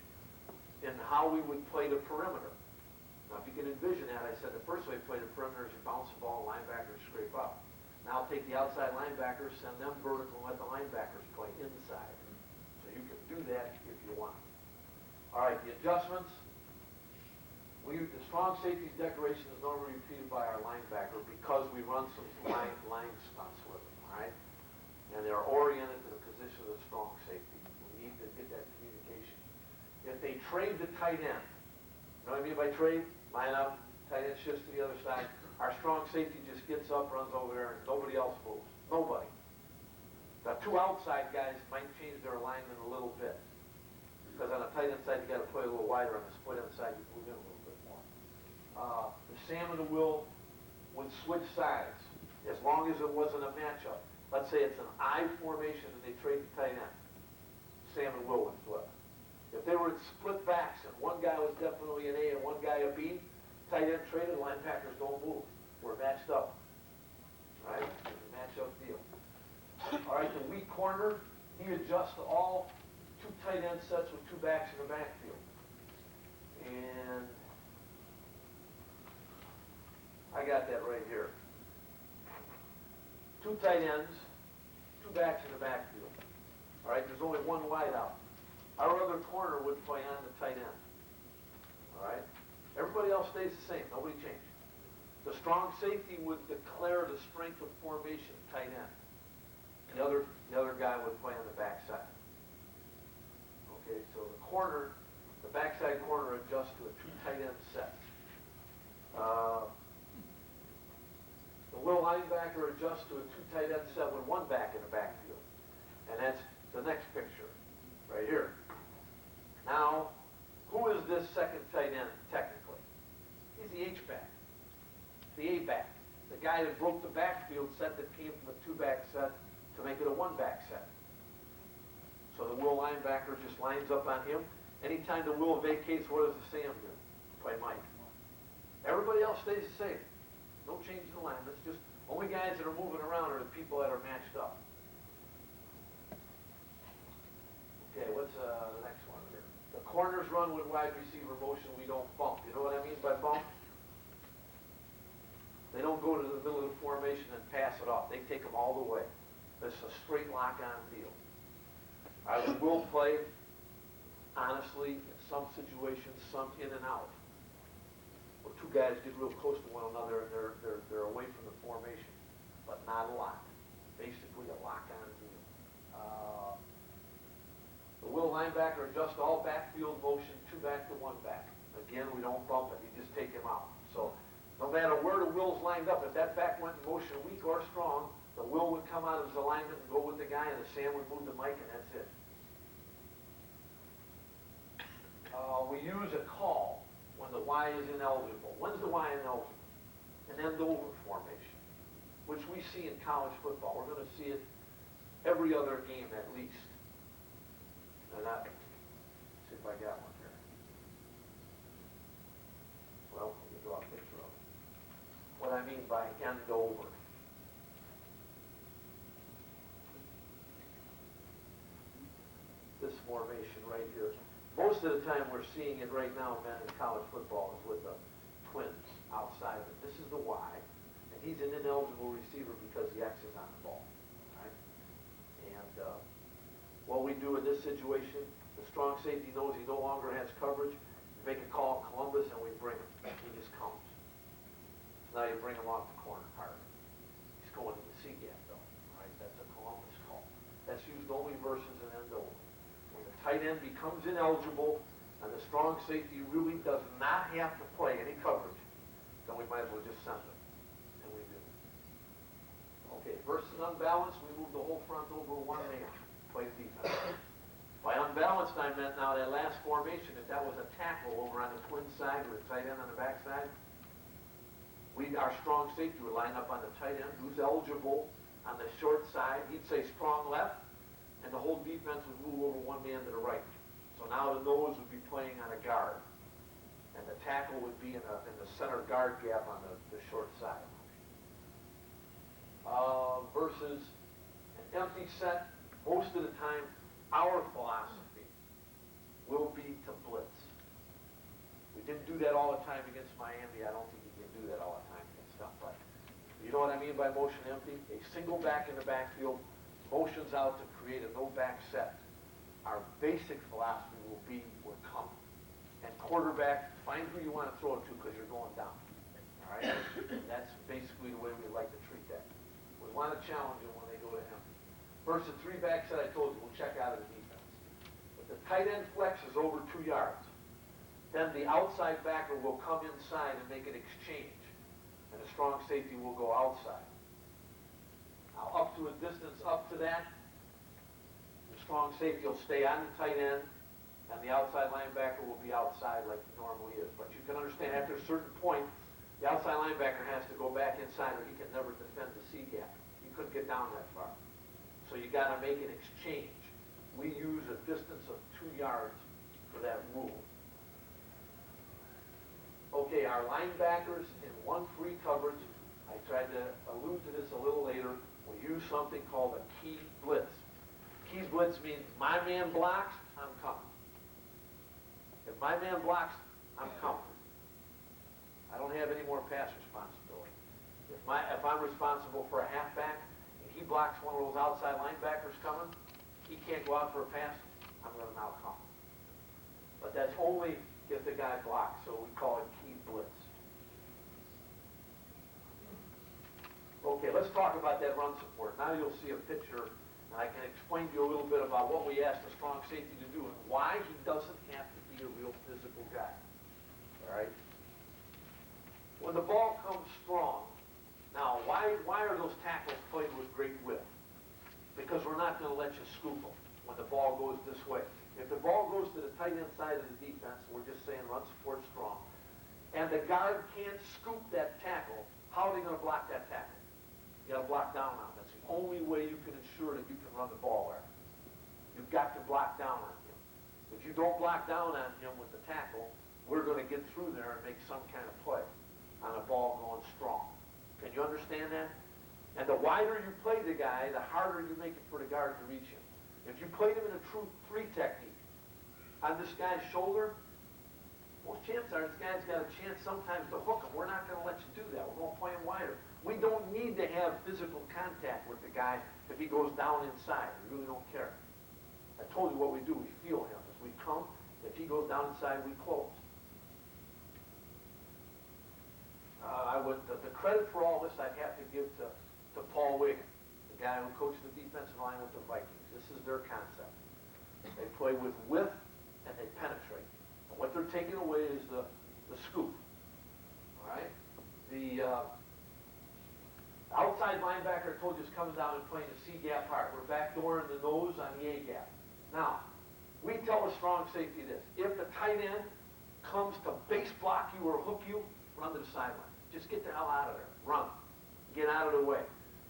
in how we would play the perimeter. Now, if you can envision that, I said the first way to play the perimeter is you bounce the ball, linebackers scrape up. Now take the outside linebackers, send them vertical, and let the linebackers play inside. So you can do that if you want. All right, the adjustments. The strong safety declaration is normally repeated by our linebacker because we run some line stunts with them, all right? And they're oriented to the position of the strong safety. We need to get that communication. If they trade the tight end, you know what I mean by trade? Line up, tight end shifts to the other side. Our strong safety just gets up, runs over there, and nobody else moves. Nobody. The two outside guys might change their alignment a little bit. Because on the tight end side, you got to play a little wider. On the split end side, you move in a little bit more. The Sam and the Will would switch sides as long as it wasn't a matchup. Let's say it's an I formation and they trade the tight end. Sam and Will would flip. If they were split backs and one guy was definitely an A and one guy a B, tight end traded, linebackers don't move. We're matched up. All right? It's a match-up deal. All right, the weak corner, he adjusts to all two tight end sets with two backs in the backfield. And I got that right here. Two tight ends, two backs in the backfield. All right, there's only one wide out. Our other corner would play on the tight end. All right? Everybody else stays the same. Nobody changed. The strong safety would declare the strength of formation tight end. The other guy would play on the backside. Okay, so the backside corner adjusts to a two tight end set. The will linebacker adjusts to a two tight end set with one back in the backfield. And that's the next picture, right here. Now, who is this second tight end technically? He's the H-back, the A-back, the guy that broke the backfield set that came from a two-back set to make it a one-back set. So the will linebacker just lines up on him. Anytime the will vacates, what does the Sam do? Play Mike. Everybody else stays the same. No change in the line. It's just only guys that are moving around are the people that are matched up. Okay, what's the next one here? The corners run with wide receiver motion. We don't bump. You know what I mean by bump? They don't go to the middle of the formation and pass it off. They take them all the way. It's a straight lock-on deal. I will play, honestly, in some situations, some in and out. Where two guys get real close to one another and they're away from the formation, but not a lot. Basically a lock-on deal. The will linebacker adjusts all backfield motion, two back to one back. Again, we don't bump it. You just take him out. So no matter where the will's lined up, if that back went in motion weak or strong, Will would come out of his alignment and go with the guy, and the Sam would move the mic, and that's it. We use a call when the Y is ineligible. When's the Y ineligible? An end-over formation, which we see in college football. We're going to see it every other game at least. And that, see if I got one here. Well, let me draw a picture of it. What I mean by end-over. This formation right here. Most of the time we're seeing it right now, man, in college football is with the twins outside of it. This is the Y, and he's an ineligible receiver because the X is on the ball. Right? And what we do in this situation, the strong safety knows he no longer has coverage. You make a call in Columbus, and we bring him. He just comes. So now you bring him off the corner hard. He's going to the C gap, though. Right? That's a Columbus call. That's used only versus an end over. Tight end becomes ineligible, and the strong safety really does not have to play any coverage, then we might as well just send him. And we do. Okay, versus unbalanced, we move the whole front over one man, play defense. By unbalanced, I meant now that last formation, if that was a tackle over on the twin side or the tight end on the back side, our strong safety would line up on the tight end, who's eligible on the short side. He'd say strong left, and the whole defense would move over one man to the right. So now the nose would be playing on a guard, and the tackle would be in the center guard gap on the short side. Versus an empty set, most of the time, our philosophy will be to blitz. We didn't do that all the time against Miami. I don't think you can do that all the time against them, but you know what I mean by motion empty? A single back in the backfield, motions out to create a no-back set. Our basic philosophy will be we're coming. And quarterback, find who you want to throw it to because you're going down. All right? And that's basically the way we like to treat that. We want to challenge them when they go to him. First, the three-back set I told you, we'll check out of the defense. If the tight end flex is over 2 yards, then the outside backer will come inside and make an exchange. And the strong safety will go outside. Now, up to a distance up to that, the strong safety will stay on the tight end, and the outside linebacker will be outside like he normally is. But you can understand after a certain point, the outside linebacker has to go back inside or he can never defend the C gap. He couldn't get down that far. So you got to make an exchange. We use a distance of 2 yards for that rule. Okay, our linebackers in one free coverage, I tried to allude to this a little later, we use something called a key blitz. Key blitz means my man blocks, I'm coming. If my man blocks, I'm coming. I don't have any more pass responsibility. If I'm responsible for a halfback and he blocks one of those outside linebackers coming, he can't go out for a pass, I'm going to now come. But that's only if the guy blocks, so we call it key blitz. Okay, let's talk about that run support. Now you'll see a picture, and I can explain to you a little bit about what we asked the strong safety to do and why he doesn't have to be a real physical guy. All right? When the ball comes strong, now why are those tackles played with great width? Because we're not going to let you scoop them when the ball goes this way. If the ball goes to the tight end side of the defense, we're just saying run support strong, and the guard can't scoop that tackle, how are they going to block that tackle? You got to block down on him. That's the only way you can ensure that you can run the ball there. You've got to block down on him. If you don't block down on him with the tackle, we're going to get through there and make some kind of play on a ball going strong. Can you understand that? And the wider you play the guy, the harder you make it for the guard to reach him. If you played him in a true 3 technique on this guy's shoulder, most chances are this guy's got a chance sometimes to hook him. We're not going to let you do that. We're going to play him wider. We don't need to have physical contact with the guy if he goes down inside. We really don't care. I told you what we do. We feel him. As we come, if he goes down inside, we close. The credit for all this I'd have to give to Paul Wiggin, the guy who coached the defensive line with the Vikings. This is their concept. They play with width and they penetrate. And what they're taking away is the scoop. All right? The Outside linebacker, I told you, is coming down and playing the C gap hard. We're backdooring the nose on the A gap. Now, we tell the strong safety this. If the tight end comes to base block you or hook you, run to the sideline. Just get the hell out of there. Run. Get out of the way.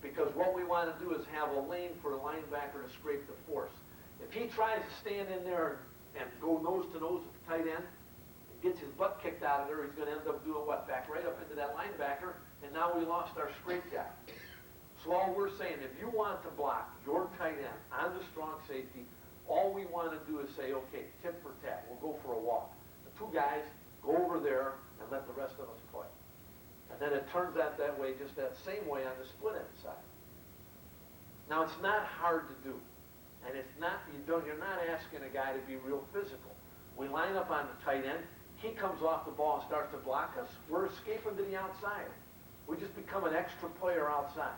Because what we want to do is have a lane for the linebacker to scrape the force. If he tries to stand in there and go nose to nose with the tight end, and gets his butt kicked out of there, he's going to end up doing what? Back right up into that linebacker, and now we lost our scrape guy. So all we're saying, if you want to block your tight end on the strong safety, all we want to do is say, okay, tip for tat, we'll go for a walk. The two guys go over there and let the rest of us play. And then it turns out that way, just that same way on the split end side. Now it's not hard to do. And it's not, you're not asking a guy to be real physical. We line up on the tight end, he comes off the ball and starts to block us, we're escaping to the outside. We just become an extra player outside.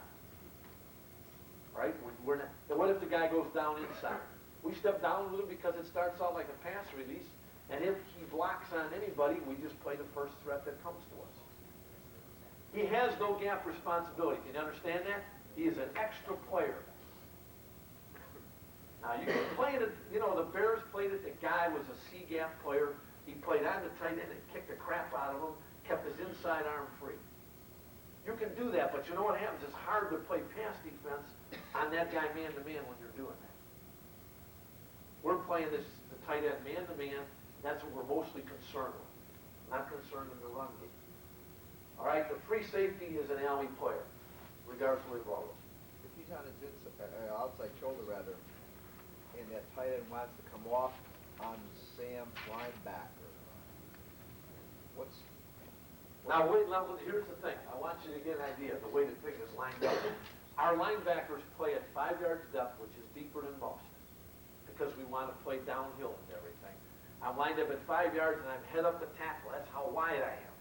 Right? We're not, and what if the guy goes down inside? We step down with him because it starts out like a pass release, and if he blocks on anybody, we just play the first threat that comes to us. He has no gap responsibility. Can you understand that? He is an extra player. Now, you can play it, you know, the Bears played it, the guy was a C-gap player. He played on the tight end and kicked the crap out of him, kept his inside arm free. You can do that, but you know what happens? It's hard to play pass defense on that guy man-to-man when you're doing that. We're playing the tight end man-to-man. That's what we're mostly concerned with. Not concerned in the run game. All right, the free safety is an alley player, regardless of where he goes. If he's on his outside shoulder, rather, and that tight end wants to come off on Sam's linebacker, Now, here's the thing. I want you to get an idea of the way the thing is lined up. Our linebackers play at 5 yards depth, which is deeper than most, because we want to play downhill and everything. I'm lined up at 5 yards, and I'm head up the tackle. That's how wide I am.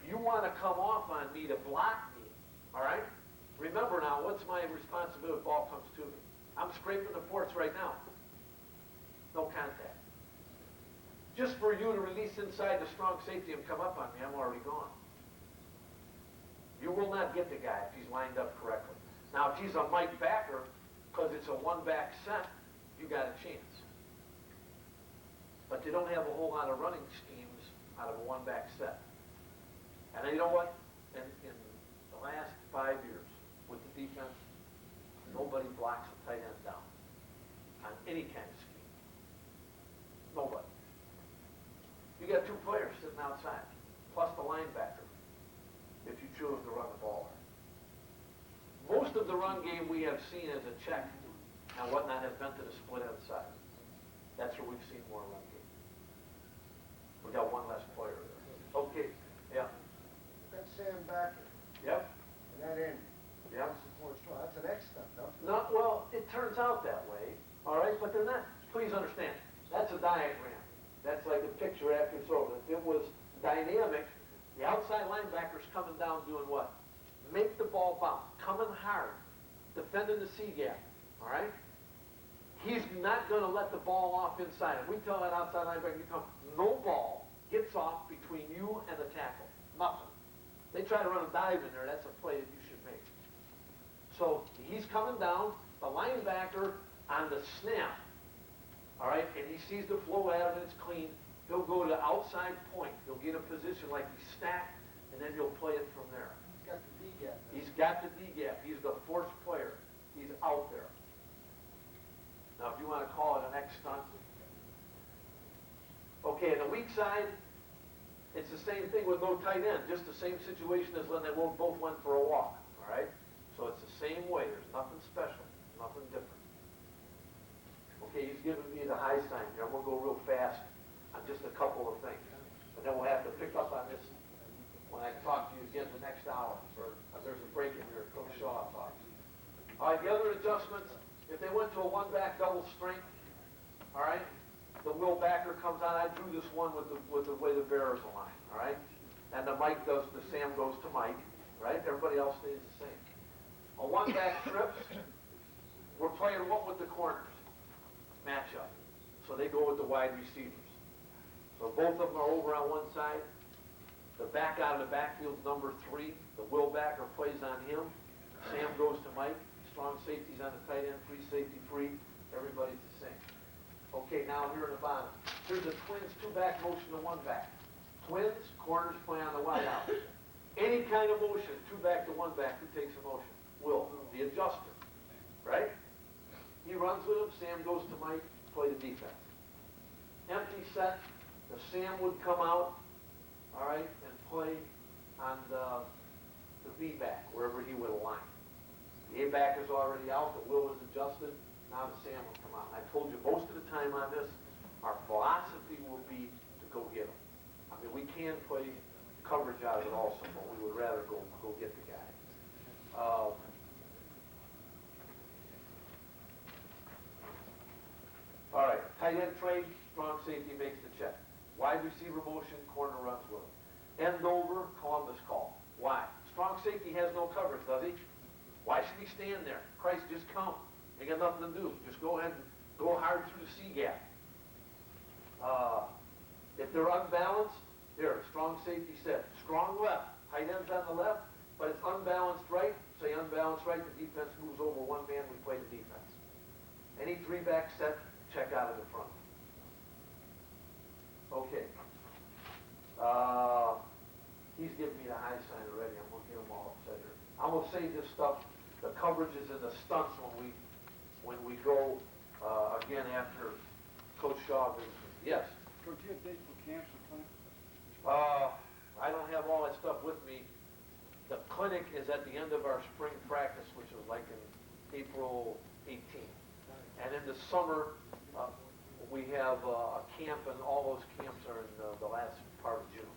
If you want to come off on me to block me, all right? Remember now, what's my responsibility if the ball comes to me? I'm scraping the force right now. No contact. Just for you to release inside the strong safety and come up on me, I'm already gone. You will not get the guy if he's lined up correctly. Now, if he's a Mike backer, because it's a one-back set, you got a chance. But you don't have a whole lot of running schemes out of a one-back set. And you know what? In the last 5 years with the defense, nobody blocks a tight end down on any kind of scheme. Nobody. You got two players sitting outside, plus the linebacker, if you choose to run the ball. Most of the run game we have seen as a check and whatnot has been to the split end side. That's where we've seen more run game. We got one less player there. Okay, yeah. That Sam Backer, Yep. and that end. Yep. That's an X stuff, no? No, well, it turns out that way, all right, but they're not. Please understand, that's a diagram. That's like a picture after it's over. If it was dynamic, the outside linebacker's coming down doing what? Make the ball bounce, coming hard, defending the C gap, all right? He's not going to let the ball off inside. If we tell that outside linebacker, you come, no ball gets off between you and the tackle. Nothing. They try to run a dive in there, that's a play that you should make. So he's coming down, the linebacker on the snap, all right, and he sees the flow at him and it's clean. He'll go to the outside point. He'll get a position like he's stacked, and then he'll play it from there. He's got the D gap. He's got the D gap. He's the force player. He's out there. Now, if you want to call it an X stunt. Okay, on the weak side, it's the same thing with no tight end. Just the same situation as when they both went for a walk, all right? So it's the same way. There's nothing special, nothing different. Okay, he's giving me the high sign here. I'm going to go real fast on just a couple of things. But then we'll have to pick up on this when I talk to you again the next hour. Or there's a break in here. Coach Shaw talks. All right, the other adjustments, if they went to a one-back double strength, all right, the Will Backer comes out. I drew this one with the way the Bears align, all right? And the Sam goes to Mike, right? Everybody else stays the same. A one-back trips, we're playing what with the corners? Matchup. So they go with the wide receivers. So both of them are over on one side. The back out of the backfield's number 3. The will backer plays on him. Sam goes to Mike. Strong safety's on the tight end, free safety free. Everybody's the same. Okay, now here in the bottom. Here's the twins 2-back motion to 1-back. Twins, corners play on the wide out. Any kind of motion, 2-back to 1-back, who takes a motion? Will, the adjuster, right? He runs with him, Sam goes to Mike, play the defense. Empty set, the Sam would come out, all right, and play on the B-back, wherever he would align. The A-back is already out, the Will is adjusted, now the Sam will come out. I told you most of the time on this, our philosophy will be to go get him. I mean, we can play coverage out of it also, but we would rather go get the guy. All right, tight end trade, strong safety makes the check. Wide receiver motion, corner runs with him. End over, Columbus call. Why? Strong safety has no coverage, does he? Why should he stand there? Christ, just come. You got nothing to do. Just go ahead and go hard through the C gap. If they're unbalanced, there, strong safety set. Strong left, tight end's on the left, but it's unbalanced right. Say unbalanced right, the defense moves over one man, we play the defense. Any 3-back set, check out of the front. Okay. He's giving me the high sign already. I'm gonna get him all upset here. I'm gonna save this stuff, the coverages and the stunts when we go again after Coach Shaw visits me. Yes. Coach, do you have dates for camps and clinics? I don't have all that stuff with me. The clinic is at the end of our spring practice, which is like in April 18th. And in the summer, we have a camp, and all those camps are in the last part of June.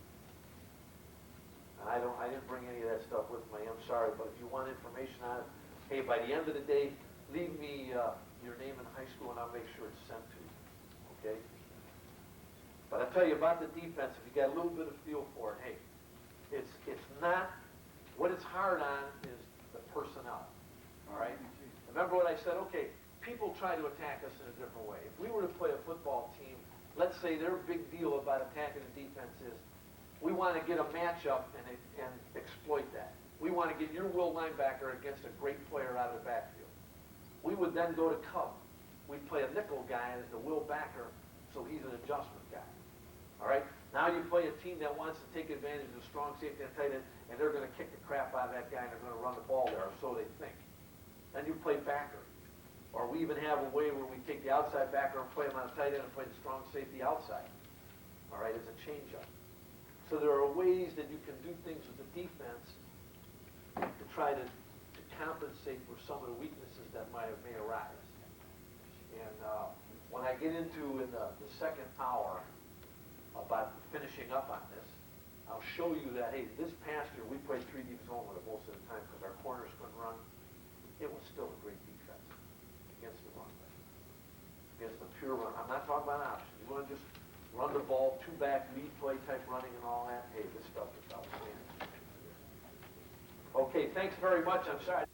And I didn't bring any of that stuff with me. I'm sorry, but if you want information on it, hey, by the end of the day, leave me your name and high school, and I'll make sure it's sent to you. Okay? But I tell you about the defense, if you got a little bit of feel for it, hey, it's not, what it's hard on is the personnel, all right? Remember what I said? Okay, people try to attack us in a different way. If we were to play a football team, let's say their big deal about attacking the defense is we want to get a matchup and exploit that. We want to get your will linebacker against a great player out of the backfield. We would then go to cover. We'd play a nickel guy as the will backer, so he's an adjustment guy. All right? Now you play a team that wants to take advantage of the strong safety and tight end, and they're going to kick the crap out of that guy, and they're going to run the ball there, or so they think. Then you play backer. Or we even have a way where we take the outside backer and play him on a tight end and play the strong safety outside. All right? It's a change-up. So there are ways that you can do things with the defense to try to compensate for some of the weaknesses that may arise. And when I get into in the second hour about finishing up on this, I'll show you that, hey, this past year we played 3 deep zone with it most of the time because our corners couldn't run. It was still a great defense against the run. Against the pure run. I'm not talking about options. You want to just run the ball, 2-back, lead play type running and all that. Hey, this stuff is outstanding. Okay, thanks very much. I'm sorry.